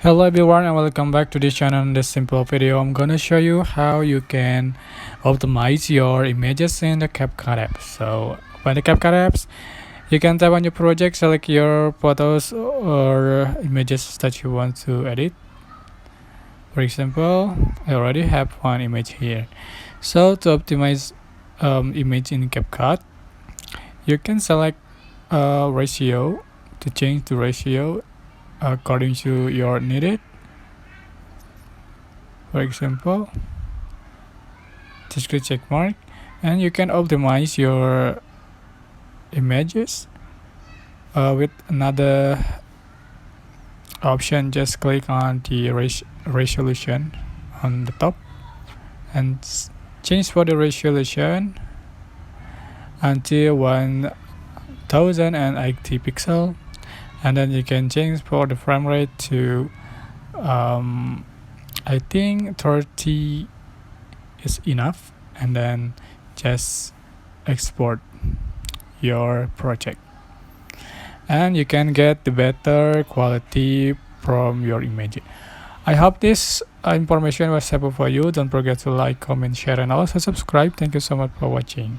Hello everyone and welcome back to this channel. In this simple video I'm gonna show you how you can optimize your images in the Capcut app. So open the Capcut apps, you can tap on your project, select your photos or images that you want to edit. For example, I already have one image here. So to optimize image in Capcut, you can select ratio to change the ratio according to your needed. For example, just click check mark and you can optimize your images with another option. Just click on the resolution on the top and change for the resolution until 1080 pixel, and then you can change for the frame rate to I think 30 is enough, and then just export your project and you can get the better quality from your image. I hope this information was helpful for you. Don't forget to like, comment, share, and also subscribe. Thank you so much for watching.